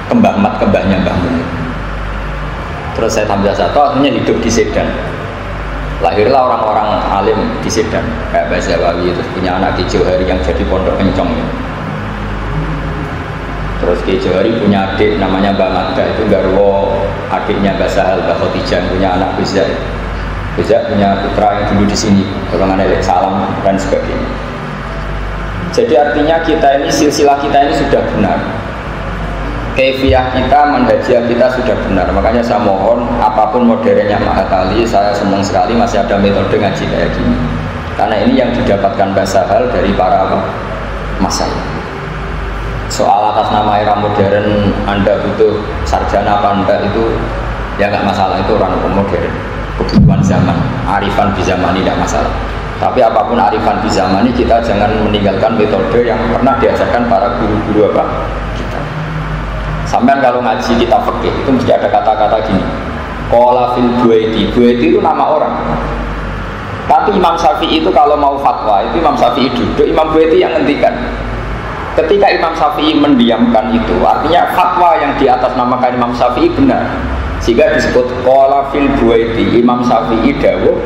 ke Mbah Mat, ke mbahnya Mbah Mun. Terus Sayyid Hamzah Sato akhirnya hidup di Sedan. Lahirlah orang-orang alim di Sedan, kayak Mbah Zawawi itu punya anak Ki Johari yang jadi pondok kencong. Terus Ki Johari punya adik namanya Mbah Magda, itu garwo adiknya Mbah Sahal, Mbah Khotijah punya anak Buzak. Buzak punya putra yang dulu di sini, golongan Elek Salam dan sebagainya. Jadi artinya kita ini, silsilah kita ini sudah benar. Kefiah kita, manhajiyah kita sudah benar. Makanya saya mohon apapun modernnya Mahatali, saya senang sekali masih ada metode ngaji kayak gini. Karena ini yang didapatkan Mbah Sahal dari para masanya. Soal atas nama era modern Anda butuh sarjana apa enggak itu ya nggak masalah, itu orang modern, kebutuhan zaman, arifan di zaman ini tidak masalah. Tapi apapun arifan di zaman ini kita jangan meninggalkan metode yang pernah diajarkan para guru-guru apa kita. Sampai kalau ngaji kitab fikih itu mesti ada kata-kata gini. Qala fil Buaiti, Buaiti itu nama orang. Tapi Imam Syafi'i itu kalau mau fatwa itu Imam Syafi'i duduk, Imam Buaiti yang ngendikan. Ketika Imam Syafi'i mendiamkan itu, artinya fatwa yang di atas namakan Imam Syafi'i benar. Sehingga disebut qala fil Buaiti, Imam Syafi'i dawuh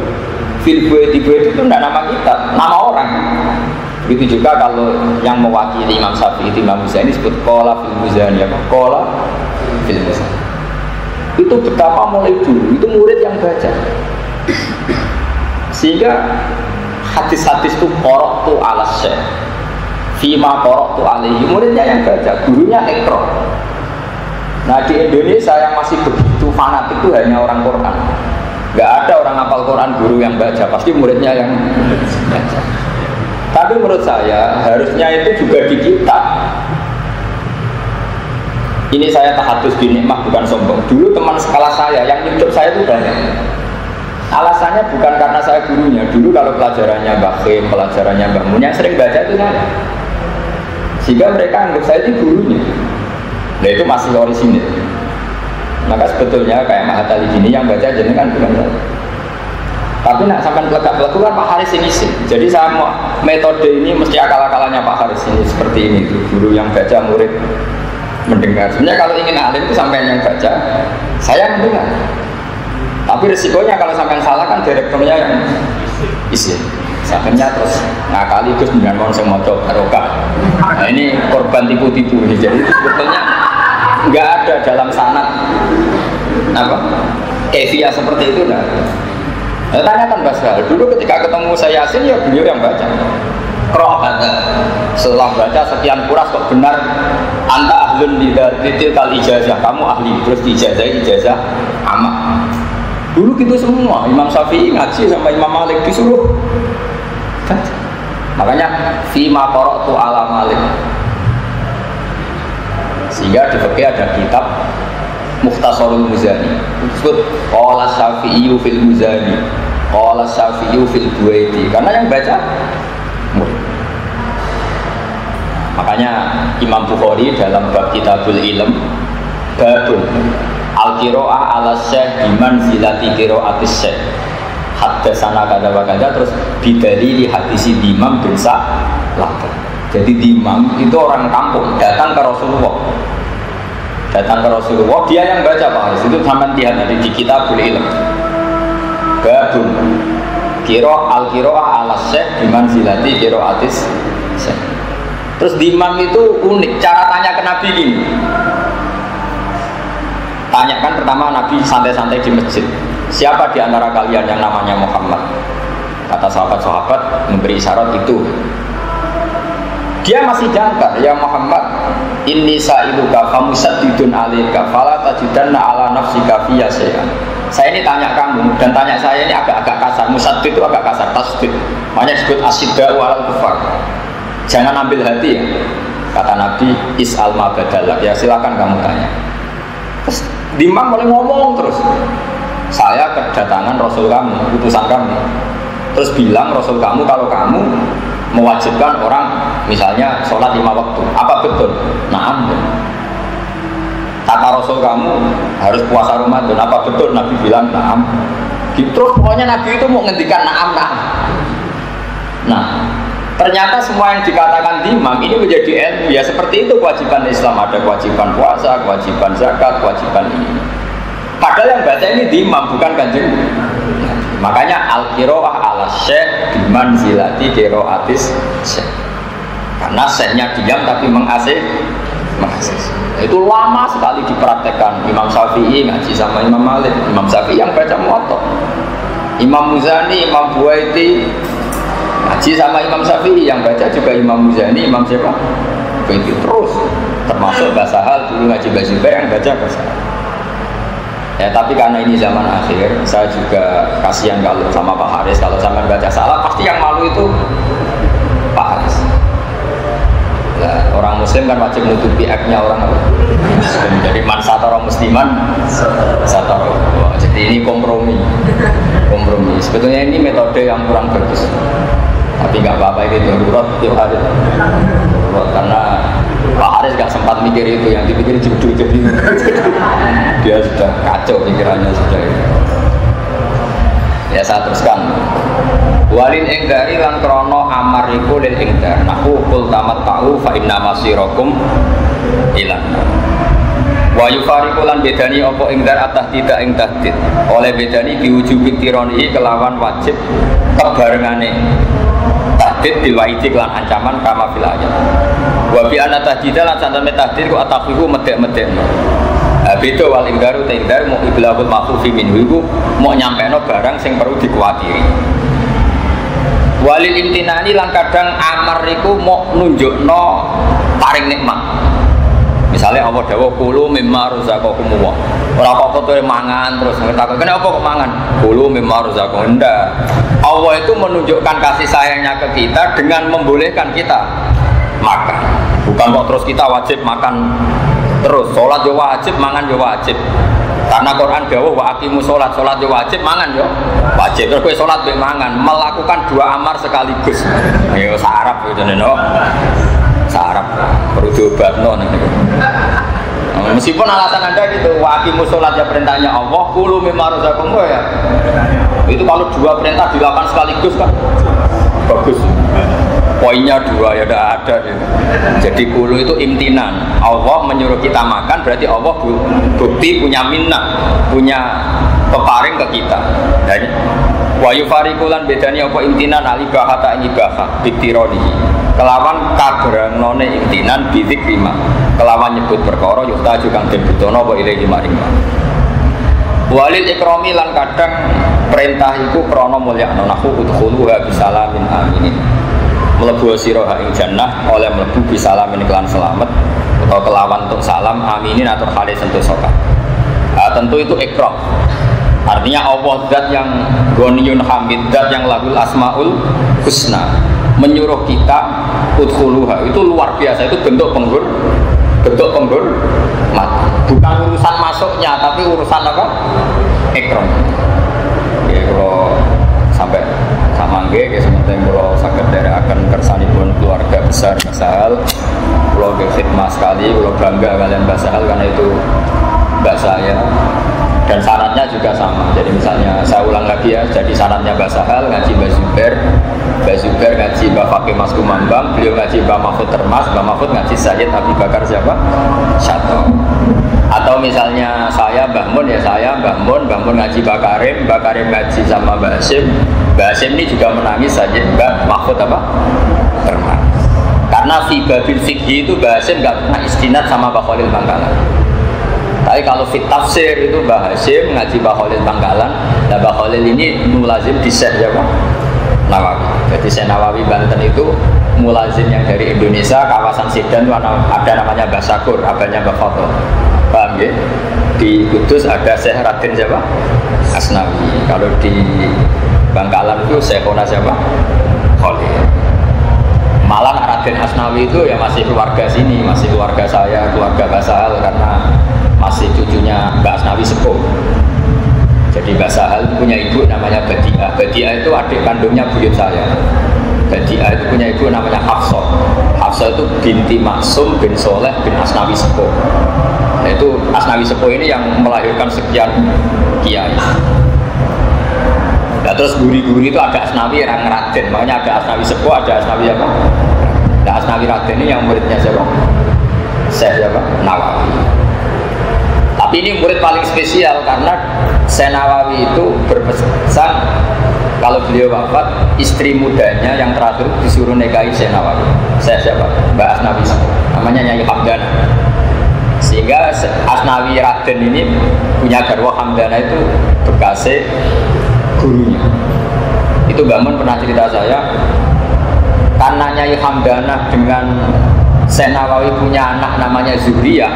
fil Buaiti. Buaiti itu tidak nama kita, nama orang. Begitu juga kalau yang mewakili Imam Syafi'i itu Imam Muzani disebut qala fil Muzani, apa? Qala fil Muzani. Itu betapa mulai dulu itu murid yang baca. Sehingga hadis-hadis itu qara'tu ala syekh fima qara'tu alaihi, muridnya yang baca, gurunya ikra. Nah di Indonesia yang masih begitu fanatik itu hanya orang Quran. Nggak ada orang hafal Quran guru yang baca, pasti muridnya yang baca. Tapi menurut saya harusnya itu juga di kita. Ini saya tahadus bin nikmah, bukan sombong. Dulu teman sekelas saya yang hidup saya itu banyak. Alasannya bukan karena saya gurunya. Dulu kalau pelajarannya Mbak Kim, pelajarannya Mbak Mun, yang sering baca itu saya. Sehingga mereka anggap saya itu gurunya. Nah itu masih orisinil. Maka sebetulnya kayak Mahatali gini yang baca jenengan bukan saya. Tapi nak sampai pelekat-pelekat kan Pak Haris ini sih. Jadi saya mau metode ini mesti akal-akalannya Pak Haris ini seperti ini tuh. Guru yang baca, murid mendengar. Sebenarnya kalau ingin alim itu sampai yang baca, saya mendengar. Tapi resikonya kalau sampai salah kan direkturnya yang isi. Sabennya terus ngakali terus dengan mau saya mau barokah. Nah ini korban tipu-tipu ini. Jadi sebetulnya nggak ada dalam sanad apa kefiyah seperti itu. Nah, tanyakan Mbak Sal. Dulu ketika ketemu saya Yasin ya beliau yang baca. Kroh baca. Setelah baca sekian kuras kok benar anta ahlun litil kal ijazah, kamu ahli. Terus ijazah amak. Dulu gitu semua, Imam Syafi'i ngaji sama Imam Malik disuruh baca. Makanya fima qara'tu ala Malik. Sehingga di fikih ada kitab Mukhtasarul Muzani. Disebut qala Syafi'i fil Muzani, qala Syafi'i fil Buaiti. Karena yang baca makanya Imam Bukhari dalam bab Kitabul Ilm babun al-qira'ah ala syekh biman zilati qira'atis syekh haddasana kada wa kada terus bidalili hadisi Imam bin Sa'lab. Jadi Imam itu orang kampung datang ke Rasulullah, dia yang baca Pak Haris. Itu sampai lihat nanti di Kitabul Ilm babun al-qira'ah ala syekh biman zilati qira'atis syekh. Terus di Imam itu unik cara tanya ke Nabi gini. Tanyakan pertama Nabi santai-santai di masjid, siapa di antara kalian yang namanya Muhammad? Kata sahabat-sahabat memberi isyarat itu. Dia masih jangkar, ya Muhammad, inni sa'iluka famusaddidun alaika fala tajidanna ala nafsika fiyya syai'an. Saya ini tanya kamu dan tanya saya ini agak-agak kasar. Musaddid itu agak kasar, tasdid. Makanya disebut asyidda'u alal kufar. Jangan ambil hati ya. Kata Nabi, is'al ma badalak, ya silakan kamu tanya. Terus Imam mulai ngomong terus, saya kedatangan Rasul kamu, utusan kamu. Terus bilang Rasul kamu kalau kamu mewajibkan orang misalnya sholat 5 waktu, apa betul? Naam. Kata Rasul kamu harus puasa Ramadan, apa betul? Nabi bilang naam. Terus pokoknya Nabi itu mau ngendikan naam. Nah, ternyata semua yang dikatakan imam ini menjadi ilmu. Ya seperti itu kewajiban Islam, ada kewajiban puasa, kewajiban zakat, kewajiban ini. Padahal yang baca ini imam bukan kanjeng. Makanya al-qira'ah ala syekh biman zilati qira'atis syekh. Karena syekhnya diam tapi mengasih. Itu lama sekali dipraktekkan. Imam Syafi'i ngaji sama Imam Malik, Imam Syafi'i yang baca Muwatta. Imam Muzani, Imam Buaiti ngaji sama Imam Syafi'i, yang baca juga Imam Muzani, Imam siapa? Begitu terus, termasuk bahasa hal dulu ngaji Bazubair yang baca bahasa hal. Ya tapi karena ini zaman akhir, saya juga kasihan kalau sama Pak Haris, kalau sama baca salah pasti yang malu itu Pak Haris. Nah, orang Muslim kan wajib menutupi aibnya orang Muslim. Jadi man satara musliman satara. Jadi ini kompromi. Sebetulnya ini metode yang kurang bagus. Tapi nggak apa-apa, ini darurat tiap hari. Karena Pak Haris nggak sempat mikir itu, yang dipikir judul jadi dia sudah kacau pikirannya sudah. Ya saya teruskan. Walil ingdari lan krono amariku lil ingdar. Nahu kul tamat tahu fa inna masirakum ilan. Wa yufariqu lan bedani apa ingdar atah tidak ing tahdid. Oleh bedani diwujubi tironi kelawan wajib kebarengane tahdid dilwaiti kelan ancaman kama fil ayat. Wa bi anna tahdid lan santen tahdid ku atafiku medek-medek. Beda wal ingdaru ta ingdar mau iblahul makhfufi minhu iku mau nyampeno barang sing perlu dikuatiri. Walil imtinani lan kadang amar iku mau nunjukno paring nikmat. Misalnya Allah dawuh kulu mimma razaqakumullah. Ora kok kowe mangan terus ngertakon kenapa kok mangan? Kulu mimma razaqakum. Ndak. Allah itu menunjukkan kasih sayangnya ke kita dengan membolehkan kita makan. Bukan kok terus kita wajib makan terus. Salat yo wajib, mangan yo wajib. Karena Quran dawuh wa aqimus sholat, sholat yo wajib, mangan yo wajib. Terus kowe sholat mbek mangan, melakukan dua amar sekaligus. Ayo sarap yo jenenge no. Sarap perlu diobatno niku. Meskipun alasan Anda gitu, wa aqimus sholat ya perintahnya Allah, kulu mimma razaqakum ya. Itu kalau dua perintah dilakukan sekaligus kan bagus. Poinnya dua ya tidak ada gitu. Jadi kulu itu imtinan. Allah menyuruh kita makan berarti Allah bukti punya minnah, punya peparing ke kita. Jadi wa yufarikulan bedanya apa imtinan alibah ta ibahah bitironi. Kelawan kageranone imtinan bidik lima. Kelawan nyebut perkara yukta juga den butono apa ilahi maring. Walil ikrami lan kadang perintah iku krana mulyakno nahu udkhuluha bisalamin aminin. Mlebu sira ing jannah oleh mlebu bisalamin kelan selamat atau kelawan untuk salam aminin atau halis sentosa. Tentu itu ikram. Artinya Allah zat yang ghaniyun hamid, zat yang lahul asmaul husna menyuruh kita udkhuluha. Itu luar biasa, itu bentuk penghormat. Bukan urusan masuknya tapi urusan apa? Ikram. Ya kalau sampai sama nggih sementing kalau saged akan kersanipun keluarga besar Mbah Sahal. Kula nggih khidmah sekali, kula bangga kalian Mbah Sahal karena itu mbak saya. Dan syaratnya juga sama. Jadi misalnya saya ulang lagi ya, jadi syaratnya Mbah Sahal ngaji Mbah Zubair ngaji Mbah Fakih Mas Kumambang, beliau ngaji Mbah Mahfud Termas, Mbah Mahfud ngaji Sayyid Abi Bakar siapa? Syato. Atau misalnya saya Mbah Mun ya saya Mbah Mun ngaji Mbah Karim ngaji sama Mbah Hasyim ini juga menangis saja Mbah Mahfud apa? Termas. Karena fi babil fikhi itu Mbah Hasyim nggak pernah istinad sama Mbah Khalil Bangkalan. Tapi kalau fit tafsir itu Mbah Hasyim ngaji Mbah Khalil Bangkalan, dan Mbah Khalil ini mulazim di Syekh ya Pak Nawawi. Jadi Syekh Nawawi Banten itu mulazim yang dari Indonesia, kawasan Sidan itu ada namanya Mbah Syakur, abahnya Mbah Khoto. Paham ya? Di Kudus ada Syekh Raden siapa? Asnawi. Kalau di Bangkalan itu Syekhona siapa? Khalil. Malah Raden Asnawi itu ya masih keluarga sini, masih keluarga saya, keluarga Mbah Sahal karena masih cucunya Mbak Asnawi sepuh. Jadi Mbak Sahal punya ibu namanya Badiah. Badiah itu adik kandungnya buyut saya. Badiah itu punya ibu namanya Hafsah. Hafsah itu binti Maksum bin Soleh bin Asnawi sepuh. Nah itu Asnawi sepuh ini yang melahirkan sekian kiai. Nah terus guri-guri itu ada Asnawi yang Raden. Makanya ada Asnawi sepuh, ada Asnawi apa? Nah Asnawi Raden ini yang muridnya siapa? Syekh siapa? Nawawi. Tapi ini murid paling spesial karena Syekh Nawawi itu berpesan kalau beliau wafat, istri mudanya yang terakhir disuruh nikahi Syekh Nawawi. Syekh siapa? Mbak Asnawi, namanya Nyai Hamdana. Sehingga Asnawi Raden ini punya garwa Hamdana itu bekasnya gurunya. Itu Mbak Mun pernah cerita saya, karena Nyai Hamdana dengan Syekh Nawawi punya anak namanya Zuhriyah.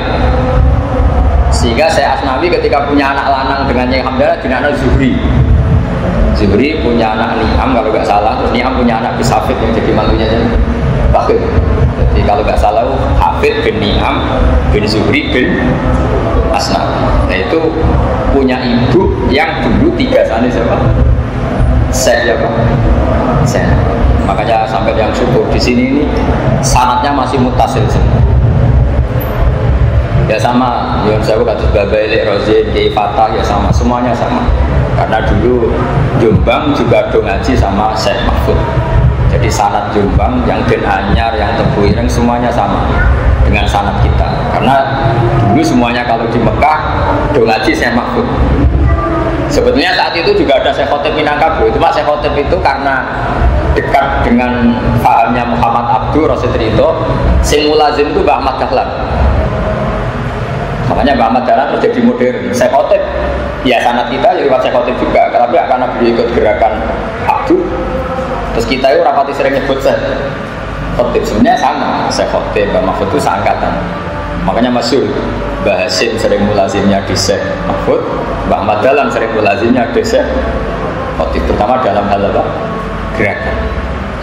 Sehingga saya Asnawi ketika punya anak lanang dengan Nyai Hamdana dinamakan Zuhri. Zuhri punya anak Ni'am kalau nggak salah, terus Ni'am punya anak Bisafid yang jadi malunya Bakir. Jadi kalau nggak salah Hafid bin Ni'am bin Zuhri bin Asnawi. Nah itu punya ibu yang dulu tiga sana siapa? Saya siapa? Saya. Makanya sampai yang syukur di sini ini sanadnya masih mutasil semua. Ya sama, yang saya kata Babaili, Rozin, Kiai Fatah ya sama, semuanya sama. Karena dulu Jombang juga do ngaji sama Syekh Mahfud. Jadi sanad Jombang, yang Den Anyar, yang Tebu Ireng semuanya sama dengan sanad kita. Karena dulu semuanya kalau di Mekah do ngaji Syekh Mahfud. Sebetulnya saat itu juga ada Syekh Khotib Minangkabau. Cuma Syekh Khotib itu karena dekat dengan pahamnya Muhammad Abdul Rasid Ridho, sing mulazim itu Mbah Ahmad Dahlan. Makanya Mbah Ahmad Dahlan terus jadi modern. Syekh Khotib, ya sanad kita ya lewat Syekh Khotib juga. Tapi karena beliau ikut gerakan Abdul, terus kita itu rapati sering nyebut Syekh Khotib. Sebenarnya sama, Syekh Khotib, Mbah Mahfud itu seangkatan. Makanya masyhur Mbah Hasyim sering mulazimnya di Syekh Mahfud, Mbah Ahmad Dahlan sering mulazimnya di Syekh Khotib, terutama dalam hal apa? Gerakan.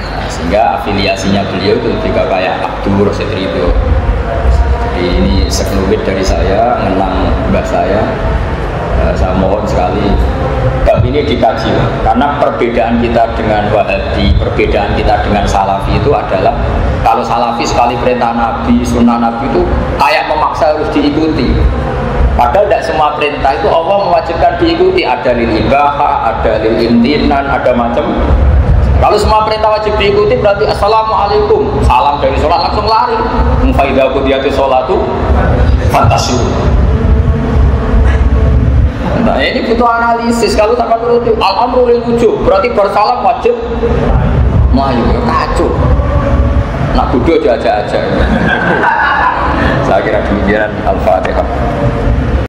Nah, sehingga afiliasinya beliau itu juga kayak Abdur Rasid Ridho. Jadi ini sekelumit dari saya mengenang mbah saya. Saya mohon sekali bab ini dikaji, karena perbedaan kita dengan Wahabi, perbedaan kita dengan Salafi itu adalah kalau Salafi sekali perintah Nabi, sunnah Nabi itu kayak memaksa harus diikuti. Padahal tidak semua perintah itu Allah mewajibkan diikuti. Ada lil ibahah, ada lil imtinan, ada macam. Kalau semua perintah wajib diikuti berarti assalamualaikum, salam dari sholat langsung lari. Faidah qudiyati sholatu fantasiu. Nah ini butuh analisis. Kalau tak nuruti al-amru lil wujub berarti bersalam wajib melayu, ya kacau. Nak bodoh aja. Saya kira demikian. Al-Fatihah.